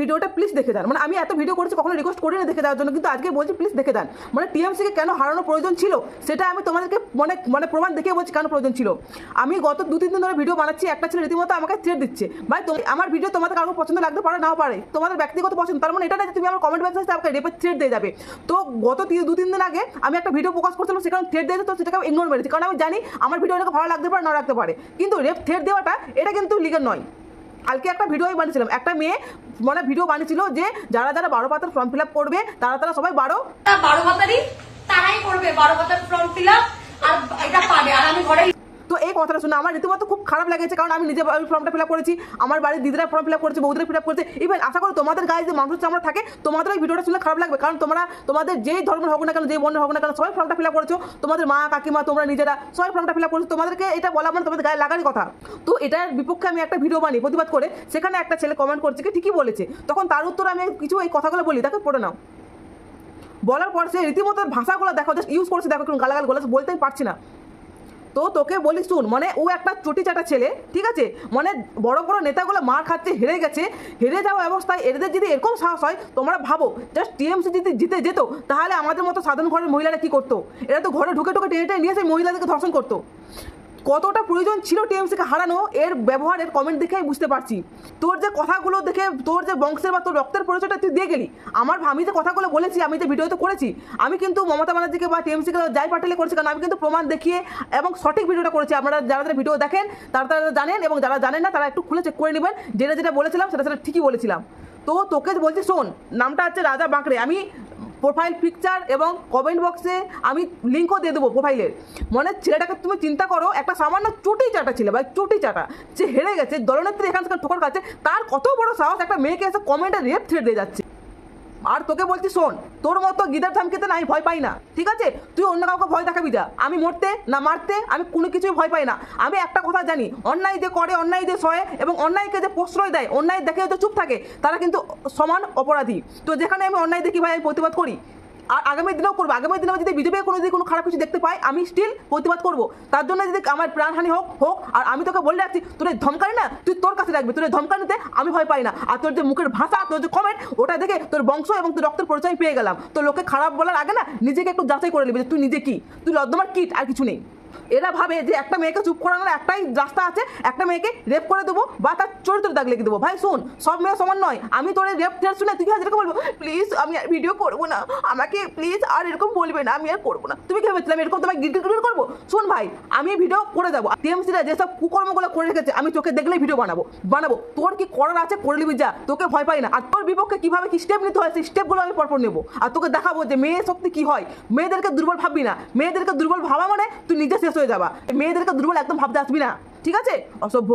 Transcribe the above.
ভিডিওটা প্লিজ দেখে যান। মানে আমি এত ভিডিও করেছি, কখনো রিকোয়েস্ট করি না দেখে যাওয়ার জন্য, কিন্তু আজকে বলছি প্লিজ দেখে যান। মানে টিএমসিকে কেন হারানোর প্রয়োজন ছিল সেটা আমি তোমাদেরকে মানে প্রমাণ দেখিয়ে বলছি কেন প্রয়োজন ছিল। আমি গত 2-3 দিন ধরে ভিডিও বানাচ্ছি, একটা ছেলে রীতিমতো আমাকে থ্রেট দিচ্ছে, ভাই আমার ভিডিও তোমাদের কারো পছন্দ লাগতে পারে নাও পারে, তোমাদের ব্যক্তিগত পছন্দ, তার মানে এটা না যে তুমি আমার কমেন্ট বক্সে আমাকে রেপে থ্রেট দিয়ে যাবে। তো গত 2-3 দিন আগে আমি একটা ভিডিও প্রকাশ করছিলাম, সেখানে থ্রেট দিয়েছে, তো সেটাকে আমি ইগনোর মেরেছি, কারণ আমি জানি আমার ভিডিও অনেকে ভালো লাগতে পারে না লাগতে পারে, কিন্তু রেপ থ্রেট দেওয়াটা এটা কিন্তু লিগাল নয়। কালকে একটা ভিডিও বানিয়েছিলাম, একটা মেয়ে মানে ভিডিও বানিয়েছিল যে যারা 12 পাতার ফর্ম ফিল আপ করবে তারা সবাই 12 পাতারই তারাই করবে, 12 পাতার ফর্ম ফিল আপ আর এটা পাবে, আর আমি ঘরে। তো এই কথাটা শুনে আমার রীতিমতো খুব খারাপ লেগেছে, কারণ আমি নিজে ফর্মটা ফিল আপ করেছি, আমার বাড়ির দিদিরা ফর্ম ফিল আপ করেছে, বৌদিরা ফিল আপ করেছে। ইভেন আশা করি তোমাদের গায়ে যে মানুষ চামড়া থাকে তোমাদের এই ভিডিওটা শুনে খারাপ লাগবে, কারণ তোমাদের যেই ধর্মের হোক না কেন, যেই বর্ণের হোক না কেন, সবাই ফর্মটা ফিল আপ করেছো, তোমাদের মা কাকিমা তোমরা নিজেরা সবাই ফর্মটা ফিল আপ করেছো, তোমাদেরকে এটা বলা মানে তোমাদের গায়ে লাগারই কথা। তো এটার বিপক্ষে আমি একটা ভিডিও বানিয়ে প্রতিবাদ করে, সেখানে একটা ছেলে কমেন্ট করছে কি ঠিকই বলেছে, তখন তার উত্তরে আমি কিছু এই কথাগুলো বলি, দেখো পড়ে নাও। বলার পর সে রীতিমতো ভাষাগুলো দেখো, জাস্ট ইউজ করছে, দেখো গালাগাল গোলা বলতেই পারছি না। তো তোকে বলি শুন, মানে ও একটা চটি চাটা ছেলে, ঠিক আছে, মানে বড় বড় নেতাগুলো মার খাচ্ছে, হেরে গেছে, হেরে যাওয়া অবস্থায় এদের যদি এরকম সাহস হয়, তোমরা ভাবো জাস্ট টিএমসি যদি জিতে যেত তাহলে আমাদের মতো সাধারণ ঘরের মহিলারা কি করতো? এরা তো ঘরে ঢুকে টেনে টেনে নিয়ে এসে মহিলাদেরকে ধর্ষণ করতো। কতটা প্রয়োজন ছিল টিএমসিকে হারানো, এর ব্যবহারের কমেন্ট দেখেই বুঝতে পারছি। তোর যে কথাগুলো দেখে তোর যে বংশের বা তোর রক্তের পরিচয়টা তুই দিয়ে গেলি। আমি যে কথাগুলো বলেছি, আমি যে ভিডিওতে করেছি, আমি কিন্তু মমতা ব্যানার্জিকে বা টিএমসিকে যাই পাঠালে করেছি, কারণ আমি কিন্তু প্রমাণ দেখিয়ে এবং সঠিক ভিডিওটা করেছি। আপনারা যারা ভিডিও দেখেন তারা জানেন, এবং যারা জানেন না তারা একটু খুলে চেক করে নেবেন, যেটা বলেছিলাম সেটা ঠিকই বলেছিলাম। তো তোকে বলছি শোন, নামটা হচ্ছে রাজা বাঁকড়ে, আমি প্রোফাইল পিকচার এবং কমেন্ট বক্সে আমি লিঙ্কও দিয়ে দেবো প্রোফাইলের। মানে ছেলেটাকে তুমি চিন্তা করো, একটা সামান্য চুটি চাটা ছিল ভাই, চুটি চাটা, যে হেরে গেছে দলনেত্রী এখান থেকে ঠোকর খাচ্ছে, তার কত বড় সাহস একটা মেয়েকে এসে কমেন্টে রেপ থ্রেট দিয়ে যাচ্ছে। আর তোকে বলছি শোন, তোর মতো গিদার ধামকেতে না আমি ভয় পাই না, ঠিক আছে? তুই অন্য কাউকে ভয় দেখাবি যা, আমি মরতে না মারতে আমি কোনো কিছুই ভয় পাই না। আমি একটা কথা জানি, অন্যায় যে করে, অন্যায় যে সয়ে এবং অন্যায়কে যে প্রশ্রয় দেয়, অন্যায় দেখে যে চুপ থাকে, তারা কিন্তু সমান অপরাধী। তো যেখানে আমি অন্যায় দেখি ভাই আমি প্রতিবাদ করি, আর আগামী দিনেও করবো। আগামী দিনেও যদি বিজেপি কোনো খারাপ কিছু দেখতে পাই, আমি স্টিল প্রতিবাদ করবো। তার জন্য যদি আমার প্রাণহানি হোক। আর আমি তোকে বলে রাখছি, তোর ধমকানি না তুই তোর কাছে রাখবি, তোর ধমকানিতে আমি ভয় পাই না। আর তোর যে মুখের ভাষা, তোর যে কমেন্ট, ওটা দেখে তোর বংশ এবং তোর রক্তের পরিচয় পেয়ে গেলাম। তো লোকে খারাপ বলার আগে না নিজেকে একটু যাচাই করে নিবি যে তুই নিজে কি, তুই লদ্দমার কিট, আর কিছু নেই। এরা ভাবে যে একটা মেয়েকে চুপ করানোর একটাই রাস্তা আছে, একটা মেয়েকে রেপ করে দেবো বা তার চরিত্র দাগ লিখে দেবো। ভাই শোন, সব মেয়ে সমান নয়। আমি তোর রেপ থ্রেট শুনে তুই যেরকম বলবো, প্লিজ আমি আর ভিডিও করবো না, আমাকে প্লিজ আর এরকম বলবে না, আমি আর করবো না। তুমি কি ভেবেছিলাম এরকম তোমায় গিট করবো? শোন ভাই, আমি ভিডিও করে যাবো। টিএমসিরা যেসব কুকর্মগুলো করে রেখেছে আমি চোখে দেখলেই ভিডিও বানাবো। তোর কি করার আছে করে নিবি যা, তোকে ভয় পাই না। আর তোর বিপক্ষে কিভাবে কি স্টেপ নিতে হয় সেই স্টেপগুলো আমি পরপর নেবো, আর তোকে দেখাবো যে মেয়ে শক্তি কি হয়। মেয়েদেরকে দুর্বল ভাববি না, মেয়েদেরকে দুর্বল ভাবা মানে তুই নিজে শেষ হয়ে যাবা। মেয়েদেরকে দুর্বল একদম ভাবতে আসবি না, ঠিক আছে? অসভ্য।